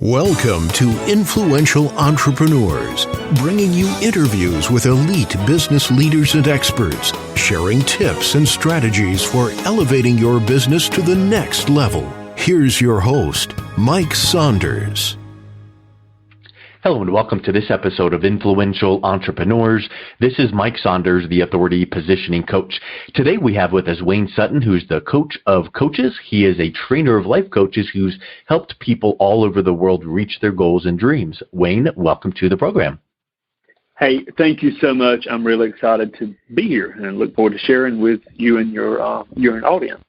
Welcome to Influential Entrepreneurs, bringing you interviews with elite business leaders and experts, sharing tips and strategies for elevating your business to the next level. Here's your host, Mike Saunders. Hello and welcome to this episode of Influential Entrepreneurs. This is Mike Saunders, the Authority Positioning Coach. Today we have with us Wayne Sutton, who's the coach of coaches. He is a trainer of life coaches who's helped people all over the world reach their goals and dreams. Wayne, welcome to the program. Hey, thank you so much. I'm really excited to be here and look forward to sharing with you and your audience.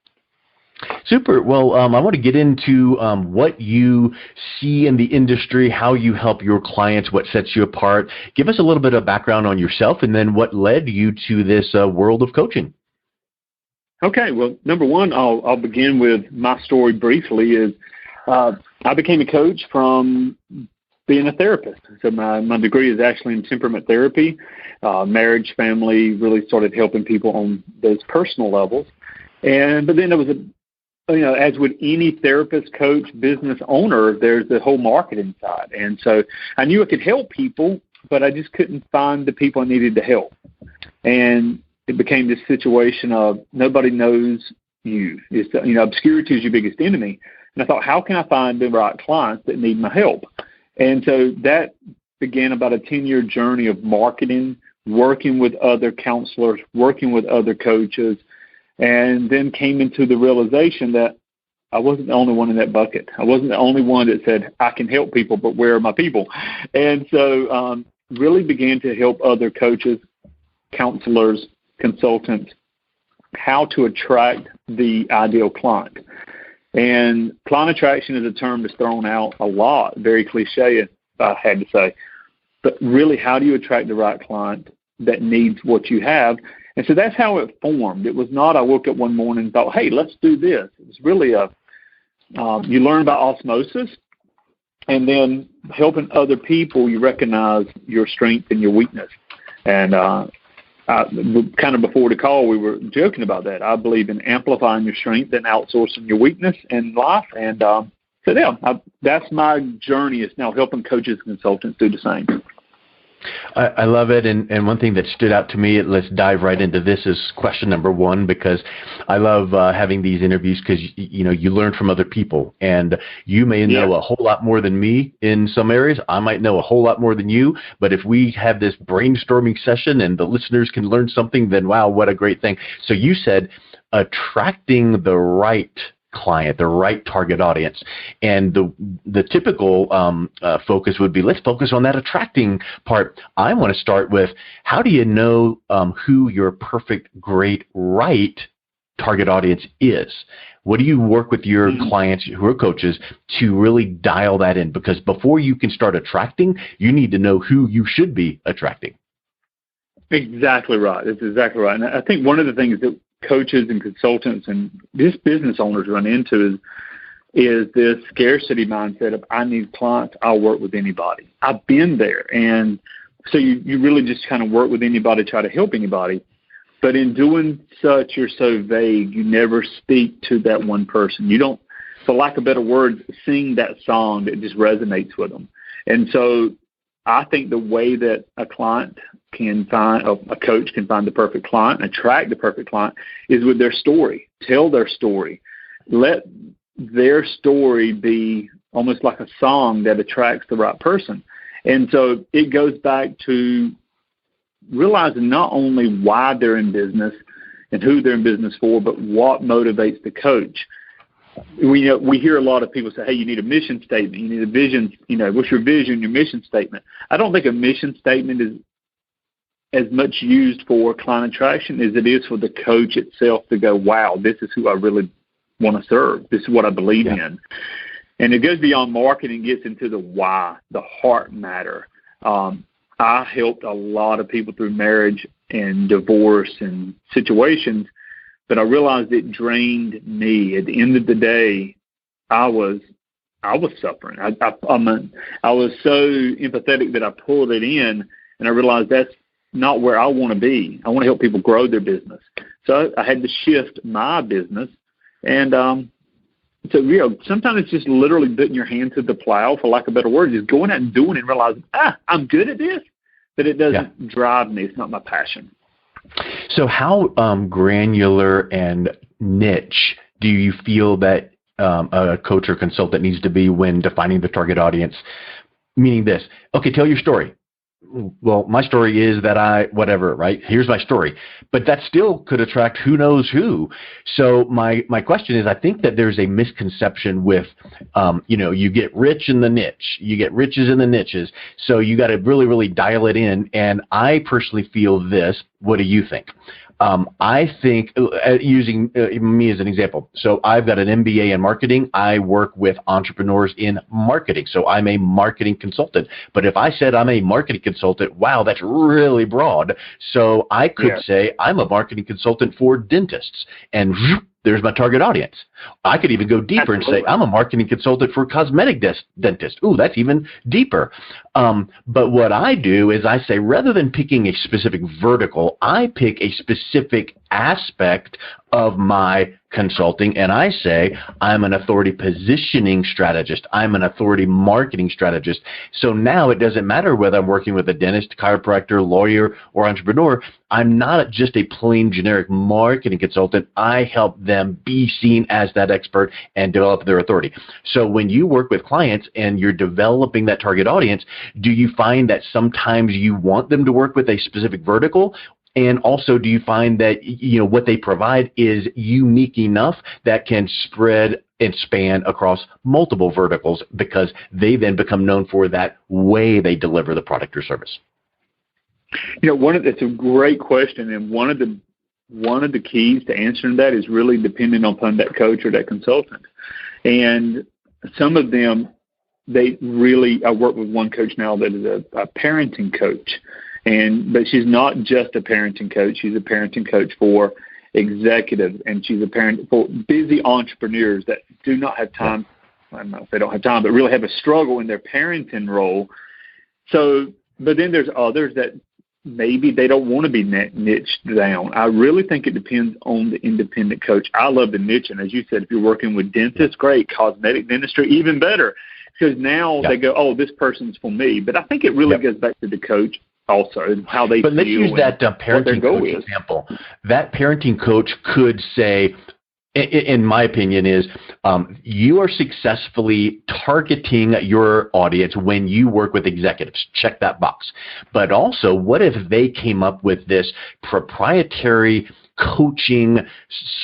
Super. Well, I want to get into what you see in the industry, how you help your clients, what sets you apart. Give us a little bit of background on yourself and then what led you to this world of coaching. Okay. Well, number one, I'll begin with my story briefly. I became a coach from being a therapist. So my degree is actually in temperament therapy. Marriage, family, really started helping people on those personal levels. But then there was as with any therapist, coach, business owner, there's the whole marketing side. And so I knew I could help people, but I just couldn't find the people I needed to help. And it became this situation of nobody knows you. Obscurity is your biggest enemy. And I thought, how can I find the right clients that need my help? And so that began about a 10-year journey of marketing, working with other counselors, working with other coaches, and then came into the realization that I wasn't the only one in that bucket. I wasn't the only one that said, I can help people, but where are my people? And so really began to help other coaches, counselors, consultants, how to attract the ideal client. And client attraction is a term that's thrown out a lot, very cliche, if I had to say. But really, how do you attract the right client that needs what you have? And so that's how it formed. It was not I woke up one morning and thought, hey, let's do this. It was really you learn about osmosis, and then helping other people, you recognize your strength and your weakness. And kind of before the call, we were joking about that. I believe in amplifying your strength and outsourcing your weakness in life. And that's my journey, is now helping coaches and consultants do the same. I love it. And one thing that stood out to me, let's dive right into this, is question number one, because I love having these interviews because, you learn from other people, and you may know a whole lot more than me in some areas. I might know a whole lot more than you, but if we have this brainstorming session and the listeners can learn something, then wow, what a great thing. So you said attracting the right client, the right target audience. And the typical focus would be, let's focus on that attracting part. I want to start with, how do you know who your perfect, great, right target audience is? What do you work with your clients who are coaches to really dial that in? Because before you can start attracting, you need to know who you should be attracting. Exactly right. That's exactly right. And I think one of the things that coaches and consultants and just business owners run into is this scarcity mindset of, I need clients, I'll work with anybody. I've been there. And so you really just kind of work with anybody, try to help anybody. But in doing such, you're so vague, you never speak to that one person. You don't, for lack of better words, sing that song that just resonates with them. And so I think the way that a client can find, a coach can find the perfect client, attract the perfect client, is with their story. Tell their story. Let their story be almost like a song that attracts the right person. And so it goes back to realizing not only why they're in business and who they're in business for, but what motivates the coach. We hear a lot of people say, hey, you need a mission statement. You need a vision. What's your vision, your mission statement? I don't think a mission statement is as much used for client attraction as it is for the coach itself to go, wow, this is who I really want to serve. This is what I believe in. And it goes beyond marketing, gets into the why, the heart matter. I helped a lot of people through marriage and divorce and situations, but I realized it drained me. At the end of the day, I was suffering. I was so empathetic that I pulled it in, and I realized that's not where I want to be. I want to help people grow their business. So I had to shift my business, and So, sometimes it's just literally putting your hand to the plow, for lack of a better word, just going out and doing it and realizing, I'm good at this, but it doesn't drive me. It's not my passion. So how granular and niche do you feel that a coach or consultant needs to be when defining the target audience? Meaning this, okay, tell your story. Well, my story is that whatever, right? Here's my story. But that still could attract who knows who. So my question is, I think that there's a misconception with, you get rich in the niche. You get riches in the niches. So you got to really, really dial it in. And I personally feel this. What do you think? I think, using me as an example, so I've got an MBA in marketing. I work with entrepreneurs in marketing, so I'm a marketing consultant. But if I said I'm a marketing consultant, wow, that's really broad. So I could say I'm a marketing consultant for dentists, and there's my target audience. I could even go deeper and say I'm a marketing consultant for cosmetic dentists. Ooh, that's even deeper. But what I do is I say, rather than picking a specific vertical, I pick a specific aspect of my consulting, and I say I'm an authority positioning strategist. I'm an authority marketing strategist. So now it doesn't matter whether I'm working with a dentist, chiropractor, lawyer, or entrepreneur. I'm not just a plain generic marketing consultant. I help them be seen as that expert and develop their authority. So when you work with clients and you're developing that target audience, do you find that sometimes you want them to work with a specific vertical? And also, do you find that what they provide is unique enough that can spread and span across multiple verticals because they then become known for that way they deliver the product or service? It's a great question, and one of the keys to answering that is really depending upon that coach or that consultant. And some of them, I work with one coach now that is a parenting coach. But she's not just a parenting coach. She's a parenting coach for executives, and she's a parent for busy entrepreneurs that do not have time. I don't know if they don't have time, but really have a struggle in their parenting role. So, but then there's others that maybe they don't want to be niched down. I really think it depends on the independent coach. I love the niche, and as you said, if you're working with dentists, great. Cosmetic dentistry, even better, because now they go, oh, this person's for me. But I think it really goes back to the coach also, and how they feel. But let's use that parenting coach example. That parenting coach could say, in my opinion, is you are successfully targeting your audience when you work with executives. Check that box. But also, what if they came up with this proprietary coaching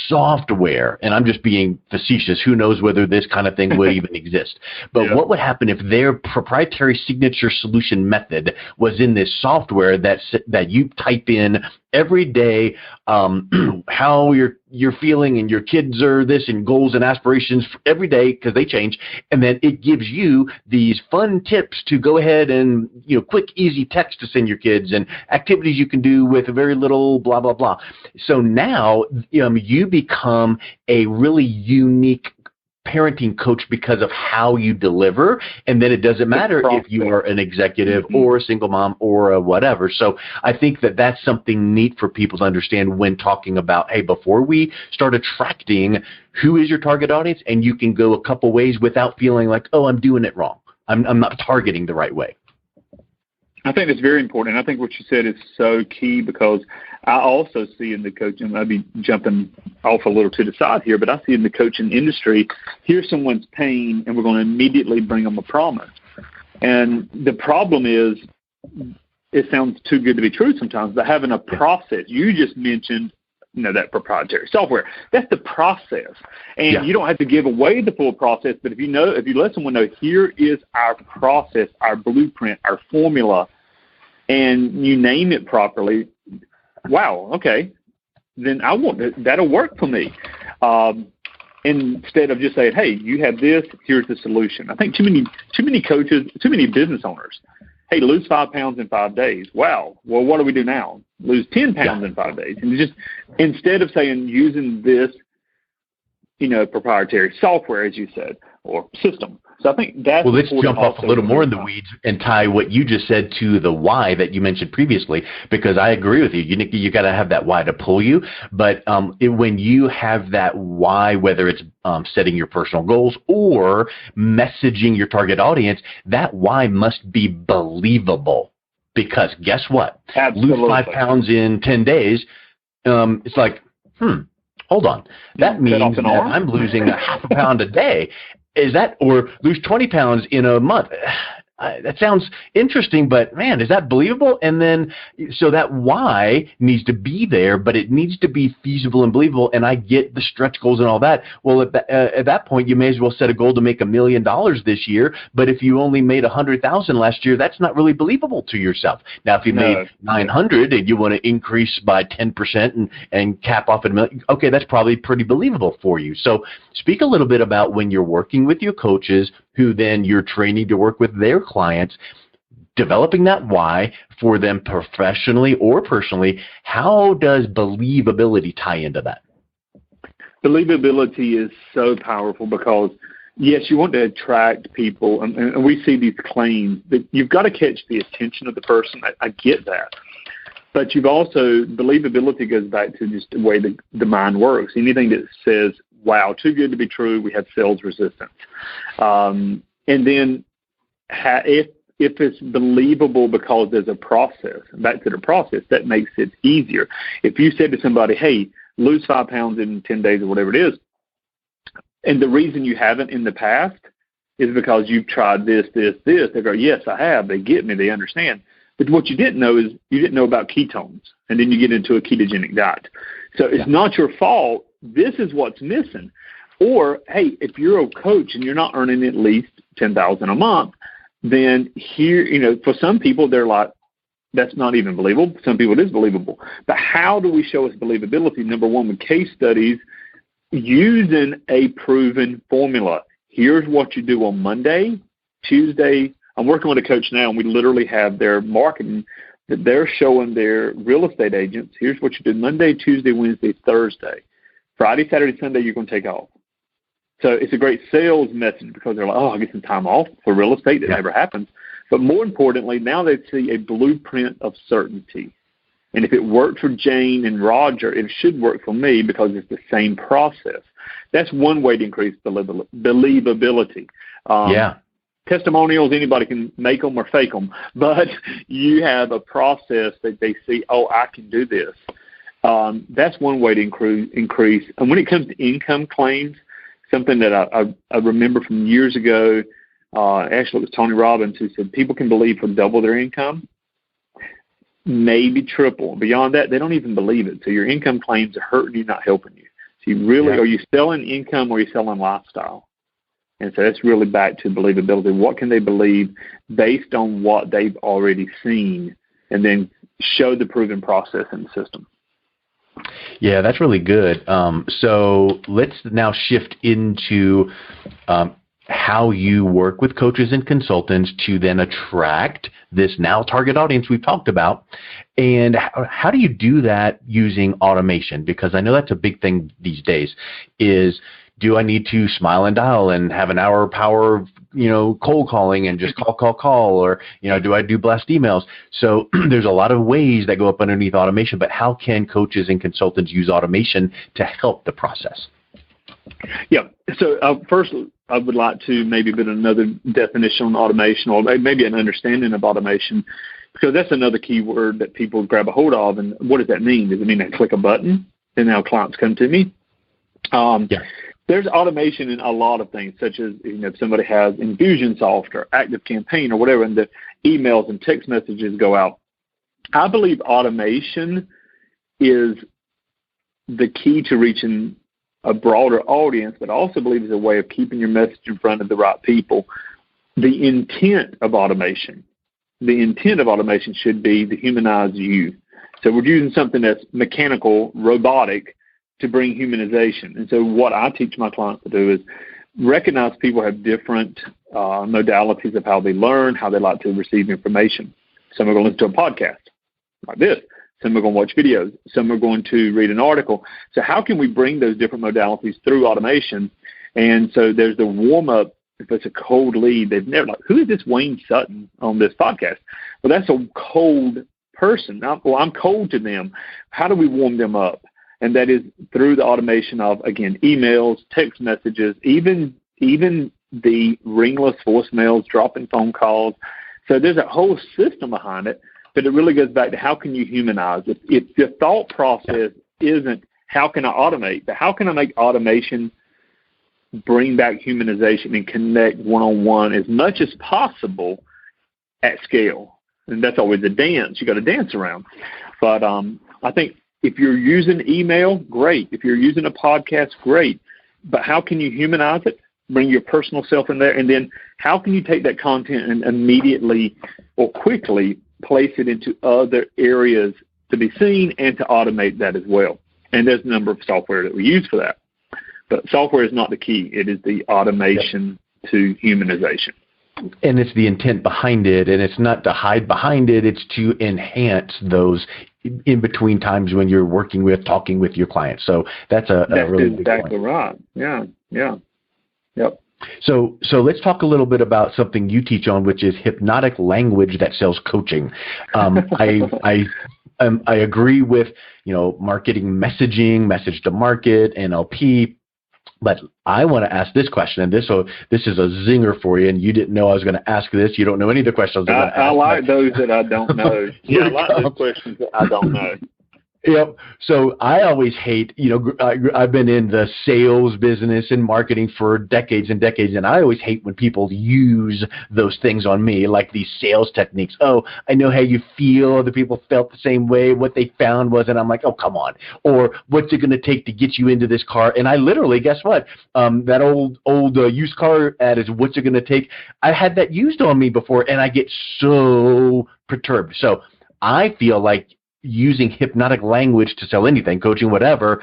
software? And I'm just being facetious. Who knows whether this kind of thing would even exist. But what would happen if their proprietary signature solution method was in this software that you type in every day, how you're feeling and your kids are this, and goals and aspirations every day, because they change, and then it gives you these fun tips to go ahead and quick, easy text to send your kids, and activities you can do with very little blah blah blah. So now you become a really unique parenting coach because of how you deliver, and then it doesn't matter if you are an executive or a single mom or a whatever. So I think that that's something neat for people to understand when talking about, hey, before we start attracting, who is your target audience? And you can go a couple ways without feeling like, oh, I'm doing it wrong. I'm not targeting the right way. I think that's very important. I think what you said is so key, because I also see in the coaching, I'll be jumping off a little to the side here, but I see in the coaching industry, here's someone's pain, and we're going to immediately bring them a promise. And the problem is, it sounds too good to be true sometimes, but having a process, you just mentioned, that proprietary software, that's the process. And you don't have to give away the full process, but if you let someone know, here is our process, our blueprint, our formula, and you name it properly, wow, okay, then I want that'll work for me. Instead of just saying, hey, you have this, here's the solution. I think too many coaches, too many business owners, hey, lose 5 pounds in 5 days. Wow. Well, what do we do now? Lose 10 pounds in 5 days. And just instead of saying using this, proprietary software, as you said, or system, So I think that's well. Let's jump off a also little more in the weeds and tie what you just said to the why that you mentioned previously, because I agree with you. You got to have that why to pull you. But when you have that why, whether it's setting your personal goals or messaging your target audience, that why must be believable. Because guess what? Absolutely. Lose 5 pounds in 10 days. It's like, hold on. That means that I'm losing a half a pound a day. Is that, or lose 20 pounds in a month? That sounds interesting, but man, is that believable? And then, so that why needs to be there, but it needs to be feasible and believable. And I get the stretch goals and all that. Well, at that point, you may as well set a goal to make $1 million this year. But if you only made 100,000 last year, that's not really believable to yourself. Now, if you made 900 and you want to increase by 10% and cap off at $1 million, okay, that's probably pretty believable for you. So speak a little bit about when you're working with your coaches, who then you're training to work with their clients, developing that why for them professionally or personally. How does believability tie into that? Believability is so powerful because, yes, you want to attract people, and we see these claims, that you've got to catch the attention of the person. I get that. But you've also, believability goes back to just the way the mind works. Anything that says, wow, too good to be true, we have sales resistance. And then if it's believable because there's a process, back to the process, that makes it easier. If you said to somebody, hey, lose 5 pounds in 10 days or whatever it is, and the reason you haven't in the past is because you've tried this, they go, yes, I have. They get me. They understand. But what you didn't know is you didn't know about ketones, and then you get into a ketogenic diet. So it's not your fault. This is what's missing. Or, hey, if you're a coach and you're not earning at least $10,000 a month, then here, for some people, they're like, that's not even believable. Some people, it is believable. But how do we show us believability? Number one, with case studies, using a proven formula. Here's what you do on Monday, Tuesday. I'm working with a coach now, and we literally have their marketing that they're showing their real estate agents. Here's what you do Monday, Tuesday, Wednesday, Thursday. Friday, Saturday, Sunday, you're going to take off. So it's a great sales message because they're like, oh, I'll get some time off for real estate. That never happens. But more importantly, now they see a blueprint of certainty. And if it worked for Jane and Roger, it should work for me because it's the same process. That's one way to increase believability. Testimonials, anybody can make them or fake them, but you have a process that they see, oh, I can do this. That's one way to increase. And when it comes to income claims, something that I remember from years ago, actually it was Tony Robbins who said people can believe for double their income, maybe triple. Beyond that, they don't even believe it. So your income claims are hurting you, not helping you. So you really, are you selling income or are you selling lifestyle? And so that's really back to believability. What can they believe based on what they've already seen, and then show the proven process in the system? Yeah, that's really good. So let's now shift into how you work with coaches and consultants to then attract this now target audience we've talked about. And how do you do that using automation? Because I know that's a big thing these days is, do I need to smile and dial and have an hour power of, cold calling and just call, or, do I do blast emails? So there's a lot of ways that go up underneath automation, but how can coaches and consultants use automation to help the process? Yeah. So first, I would like to maybe put another definition on automation, or maybe an understanding of automation, because that's another key word that people grab a hold of. And what does that mean? Does it mean I click a button and now clients come to me? There's automation in a lot of things, such as if somebody has Infusionsoft or ActiveCampaign or whatever, and the emails and text messages go out. I believe automation is the key to reaching a broader audience, but I also believe it's a way of keeping your message in front of the right people. The intent of automation should be to humanize you. So we're using something that's mechanical, robotic, to bring humanization. And so what I teach my clients to do is recognize people have different modalities of how they learn, how they like to receive information. Some are going to listen to a podcast like this. Some are going to watch videos. Some are going to read an article. So how can we bring those different modalities through automation? And so there's the warm-up if it's a cold lead, they've never like, who is this Wayne Sutton on this podcast? Well, that's a cold person. I'm cold to them. How do we warm them up? And that is through the automation of, again, emails, text messages, even the ringless voicemails, dropping phone calls. So there's a whole system behind it, but it really goes back to how can you humanize it? If the thought process isn't how can I automate, but how can I make automation bring back humanization and connect one-on-one as much as possible at scale? And that's always a dance. You got to dance around. But I think if you're using email, great. If you're using a podcast, great. But how can you humanize it? Bring your personal self in there. And then how can you take that content and immediately or quickly place it into other areas to be seen and to automate that as well? And there's a number of software that we use for that. But software is not the key. It is the automation to humanization. And it's the intent behind it, and it's not to hide behind it. It's to enhance those in between times when you're working with, talking with your clients. So that's a really big point. That's exactly right. Yeah. Yep. So let's talk a little bit about something you teach on, which is hypnotic language that sells coaching. I agree with, marketing messaging, message to market, NLP. But I want to ask this question, and this is a zinger for you, and you didn't know I was going to ask this. You don't know any of the questions. I like those that I don't know. Yeah, I like those questions that I don't know. Yep. So I always hate, I've been in the sales business and marketing for decades and decades, and I always hate when people use those things on me, like these sales techniques. Oh, I know how you feel. Other people felt the same way. What they found was, and I'm like, oh, come on. Or what's it going to take to get you into this car? And I literally, guess what? That old used car ad is, what's it going to take? I had that used on me before, and I get so perturbed. So I feel like using hypnotic language to sell anything, coaching, whatever,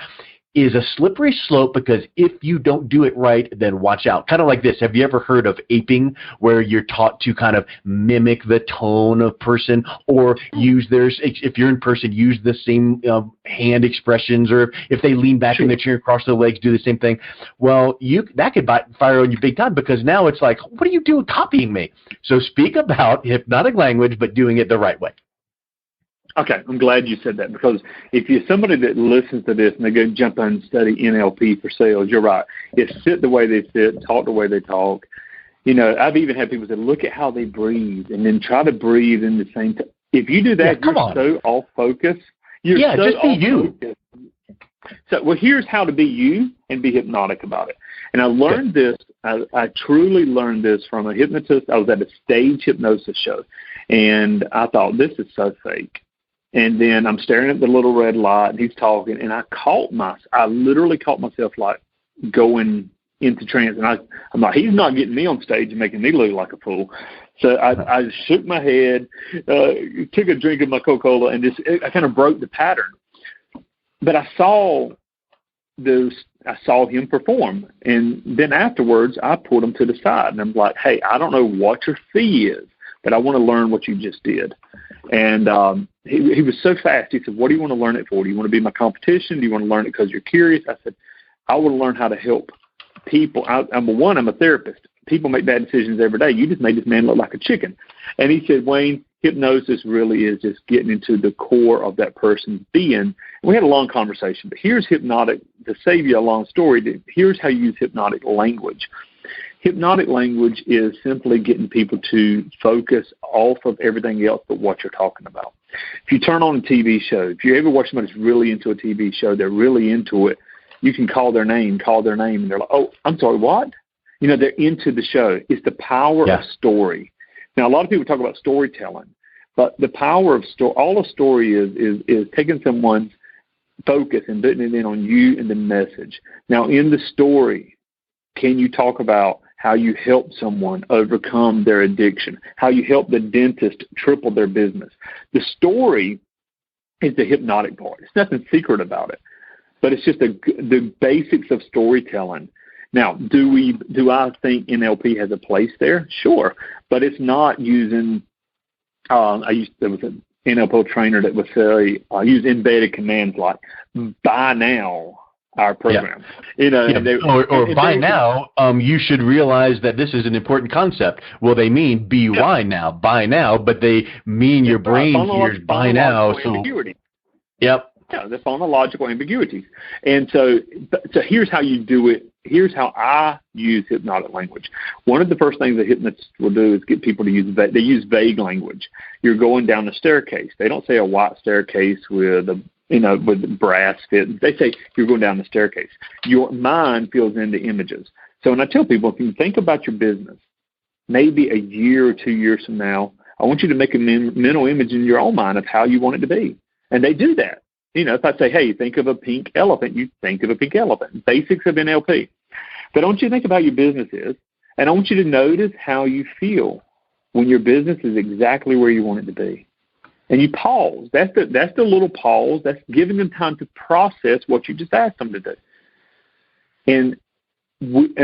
is a slippery slope, because if you don't do it right, then watch out. Kind of like this. Have you ever heard of aping, where you're taught to kind of mimic the tone of person, or use theirs? If you're in person, use the same hand expressions, or if they lean back in their chair and cross their legs, do the same thing. Well, that could fire on you big time, because now it's like, what are you doing copying me? So speak about hypnotic language, but doing it the right way. Okay, I'm glad you said that, because if you're somebody that listens to this and they go jump on and study NLP for sales, you're right. It's sit the way they sit, talk the way they talk. I've even had people say, look at how they breathe, and then try to breathe in the same time. If you do that, you're so off focus. You're so just be you. Focus. So, here's how to be you and be hypnotic about it. And I learned this, I truly learned this from a hypnotist. I was at a stage hypnosis show, and I thought, this is so fake. And then I'm staring at the little red light, and he's talking, and I literally caught myself like going into trance. And I'm like, he's not getting me on stage and making me look like a fool. So I shook my head, took a drink of my Coca-Cola, and I kind of broke the pattern. But I saw him perform, and then afterwards I pulled him to the side, and I'm like, hey, I don't know what your fee is, but I want to learn what you just did. And he was so fast. He said, what do you want to learn it for? Do you want to be my competition? Do you want to learn it because you're curious? I said, I want to learn how to help people. I'm a therapist. People make bad decisions every day. You just made this man look like a chicken. And he said, Wayne, hypnosis really is just getting into the core of that person's being. And we had a long conversation, but here's hypnotic, to save you a long story, here's how you use hypnotic language. Hypnotic language is simply getting people to focus off of everything else but what you're talking about. If you turn on a TV show, if you ever watch somebody who's really into a TV show, they're really into it, you can call their name, and they're like, oh, I'm sorry, what? They're into the show. It's the power of story. Now, a lot of people talk about storytelling, but the power of all a story is taking someone's focus and putting it in on you and the message. Now, in the story, can you talk about how you help someone overcome their addiction, how you help the dentist triple their business? The story is the hypnotic part. There's nothing secret about it, but it's just the basics of storytelling. Now, do I think NLP has a place there? Sure, but it's not using. There was an NLP trainer that would say, use embedded commands like "buy now" our program. Or by now, you should realize that this is an important concept. Well, they mean by now, but they mean your brain hears by now. So, ambiguity. Yep. Yeah, the phonological ambiguities. And so here's how you do it. Here's how I use hypnotic language. One of the first things that hypnotists will do is get people to use vague language. You're going down the staircase. They don't say a white staircase with with brass fit. They say you're going down the staircase. Your mind fills in the images. So when I tell people, if you think about your business, maybe a year or 2 years from now, I want you to make a mental image in your own mind of how you want it to be. And they do that. If I say, hey, think of a pink elephant, you think of a pink elephant. Basics of NLP. But I want you to think of how your business is, and I want you to notice how you feel when your business is exactly where you want it to be. And you pause. That's the little pause. That's giving them time to process what you just asked them to do. And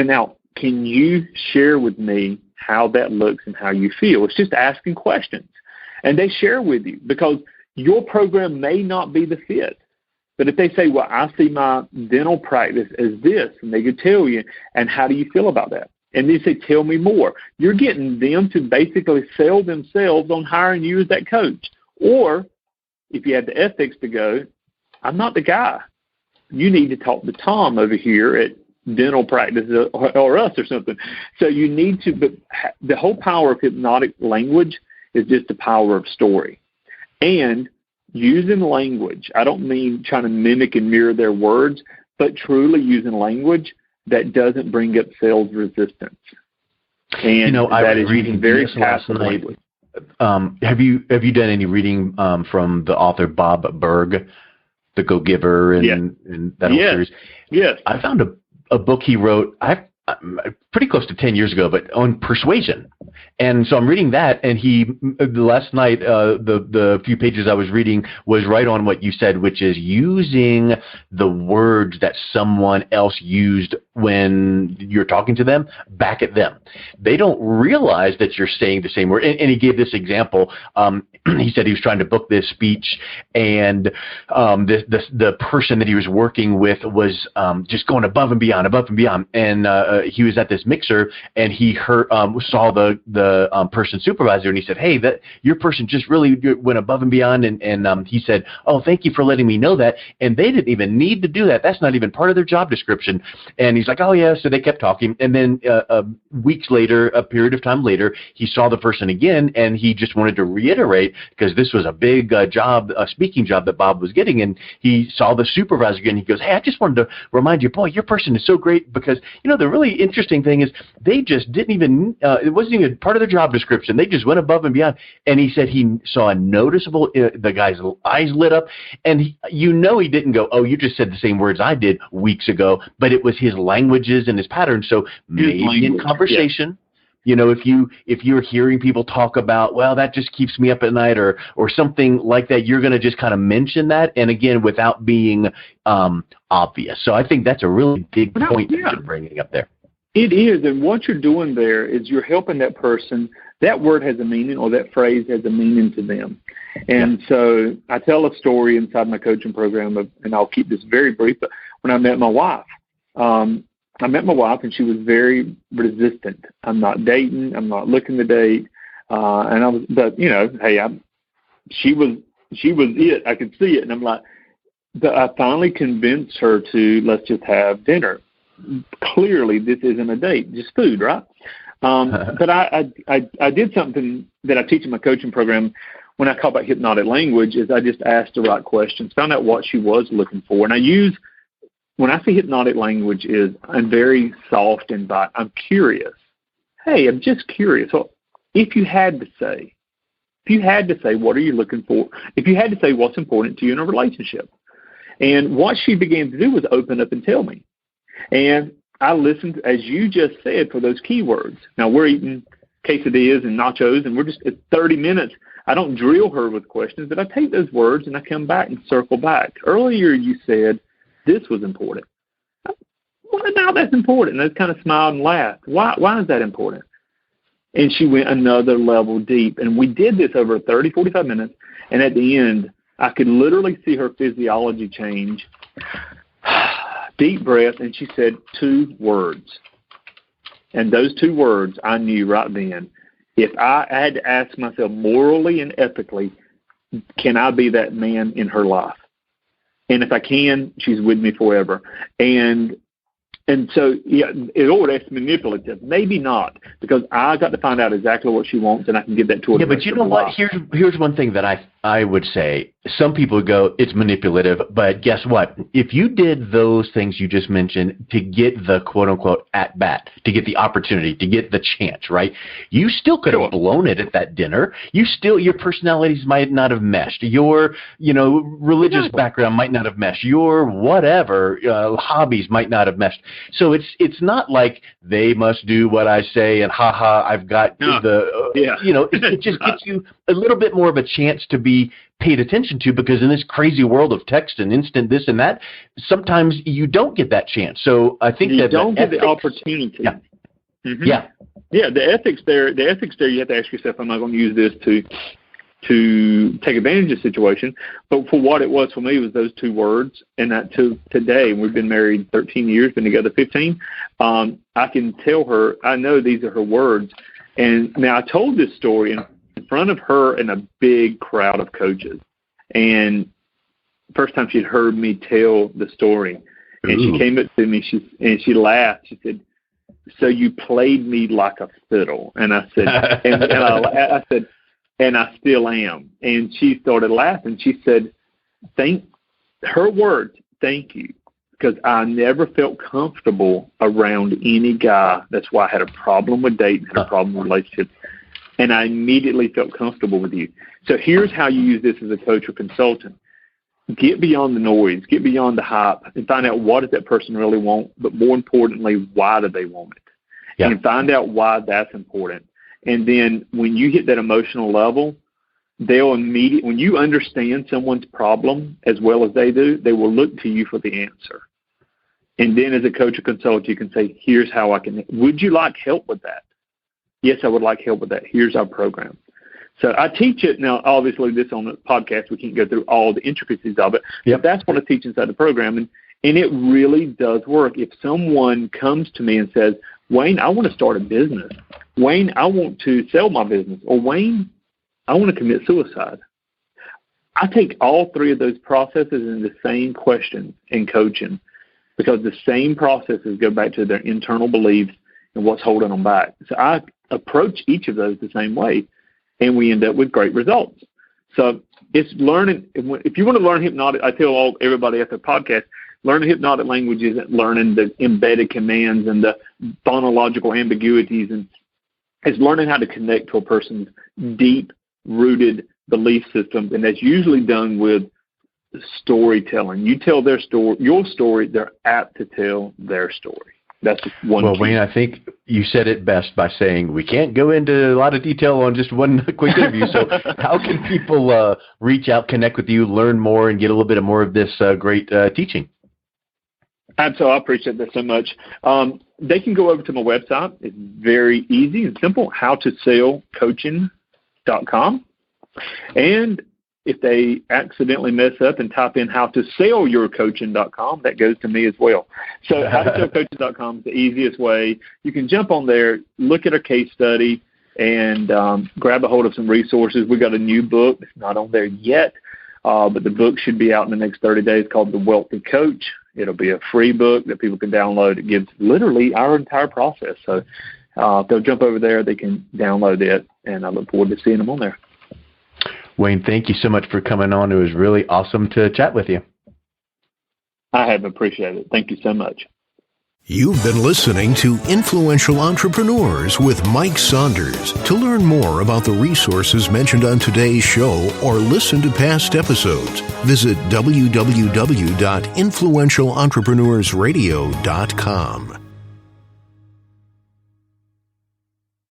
now, can you share with me how that looks and how you feel? It's just asking questions. And they share with you, because your program may not be the fit. But if they say, well, I see my dental practice as this, and they could tell you, and how do you feel about that? And they say, tell me more. You're getting them to basically sell themselves on hiring you as that coach. Or if you had the ethics to go, I'm not the guy. You need to talk to Tom over here at dental practice or us or something. So you need to, but the whole power of hypnotic language is just the power of story. And using language, I don't mean trying to mimic and mirror their words, but truly using language that doesn't bring up sales resistance. And I was reading very last night. Have you done any reading from the author Bob Berg, The Go-Giver, and that whole series? Yes. I found a book he wrote pretty close to 10 years ago, but on persuasion. And so I'm reading that, and last night, the few pages I was reading was right on what you said, which is using the words that someone else used when you're talking to them back at them. They don't realize that you're saying the same word. And he gave this example. He said he was trying to book this speech, and the person that he was working with was just going above and beyond. And he was at this mixer, and he saw the person's supervisor, and he said, hey, your person just really went above and beyond. And he said, oh, thank you for letting me know that. And they didn't even need to do that. That's not even part of their job description. And he's like, oh, yeah. So they kept talking. And then weeks later, a period of time later, he saw the person again, and he just wanted to reiterate, because this was a big job, a speaking job that Bob was getting. And he saw the supervisor again. He goes, hey, I just wanted to remind you, boy, your person is so great, because, the really interesting thing is they just didn't even, it wasn't even part of their job description. They just went above and beyond. And he said he saw a noticeable, the guy's eyes lit up. And he didn't go, oh, you just said the same words I did weeks ago, but it was his languages and his patterns. So maybe in conversation, if you're hearing people talk about, well, that just keeps me up at night or something like that, you're going to just kind of mention that. And again, without being obvious. So I think that's a really big point that you're bringing up there. It is. And what you're doing there is you're helping that person. That word has a meaning, or that phrase has a meaning to them. And so I tell a story inside my coaching program, and I'll keep this very brief, but when I met my wife, and she was very resistant. I'm not dating. I'm not looking to date. And I was, but she was it. I could see it. And I'm like, but I finally convinced her to, let's just have dinner. Clearly, this isn't a date, just food, right? But I did something that I teach in my coaching program when I talk about hypnotic language, is I just asked the right questions, found out what she was looking for. And when I say hypnotic language, I'm very soft and I'm curious. Hey, I'm just curious. So if you had to say, what are you looking for? If you had to say what's important to you in a relationship. And what she began to do was open up and tell me. And I listened, as you just said, for those keywords. Now, we're eating quesadillas and nachos, and we're just at 30 minutes. I don't drill her with questions, but I take those words and I come back and circle back. Earlier you said this was important. What about that's important? And I kind of smiled and laughed. Why is that important? And she went another level deep. And we did this over 30, 45 minutes. And at the end, I could literally see her physiology change deep breath, and she said 2 words. And those 2 words, I knew right then, if I had to ask myself morally and ethically, can I be that man in her life? And if I can, she's with me forever. And so, yeah, it's manipulative. Maybe not, because I got to find out exactly what she wants, and I can give that to her. Yeah, but you know what? Here's one thing that I would say. Some people go, it's manipulative, but guess what? If you did those things you just mentioned to get the quote-unquote at-bat, to get the opportunity, to get the chance, right? You still could have blown it at that dinner. Your personalities might not have meshed. Your, religious background might not have meshed. Your whatever hobbies might not have meshed. So it's not like they must do what I say and I've got it just gives you a little bit more of a chance to be paid attention to, because in this crazy world of text and instant this and that, sometimes you don't get that chance. So I think you don't get the opportunity. Yeah. Mm-hmm. Yeah. The ethics there, you have to ask yourself, am I going to use this to take advantage of the situation? But for what it was for me was those 2 words, and that to today, we've been married 13 years, been together 15. I can tell her, I know these are her words. And now I told this story in front of her and a big crowd of coaches. And first time she'd heard me tell the story, and she came up to me, she laughed. She said, "So you played me like a fiddle?" And I said, I said, "And I still am." And she started laughing. She said, her words, "Thank you," because I never felt comfortable around any guy. That's why I had a problem with dating, had a problem with relationships. And I immediately felt comfortable with you. So here's how you use this as a coach or consultant. Get beyond the noise, get beyond the hype, and find out what does that person really want, but more importantly, why do they want it? Yeah. And find out why that's important. And then when you hit that emotional level, when you understand someone's problem as well as they do, they will look to you for the answer. And then as a coach or consultant, you can say, here's how would you like help with that? Yes, I would like help with that. Here's our program. So I teach it. Now, obviously, this on the podcast, we can't go through all the intricacies of it. Yep. But that's what I teach inside the program. And it really does work. If someone comes to me and says, Wayne, I want to start a business. Wayne, I want to sell my business. Or Wayne, I want to commit suicide. I take all 3 of those processes in the same question in coaching, because the same processes go back to their internal beliefs and what's holding them back. So I approach each of those the same way, and we end up with great results. So it's learning. If you want to learn hypnotic, I tell everybody at the podcast, learning hypnotic language isn't learning the embedded commands and the phonological ambiguities, and it's learning how to connect to a person's deep-rooted belief systems, and that's usually done with storytelling. You tell their story, your story, they're apt to tell their story. That's one. Well, key. Wayne, I think you said it best by saying we can't go into a lot of detail on just one quick interview. So how can people reach out, connect with you, learn more, and get a little bit more of this great teaching? So I appreciate that so much. They can go over to my website. It's very easy and simple, howtosellcoaching.com. And if they accidentally mess up and type in howtosellyourcoaching.com, that goes to me as well. So howtosellcoaching.com is the easiest way. You can jump on there, look at a case study, and grab a hold of some resources. We got a new book. It's not on there yet, but the book should be out in the next 30 days called The Wealthy Coach. It'll be a free book that people can download. It gives literally our entire process. So if they'll jump over there, they can download it, and I look forward to seeing them on there. Wayne, thank you so much for coming on. It was really awesome to chat with you. I have appreciated it. Thank you so much. You've been listening to Influential Entrepreneurs with Mike Saunders. To learn more about the resources mentioned on today's show or listen to past episodes, visit www.influentialentrepreneursradio.com.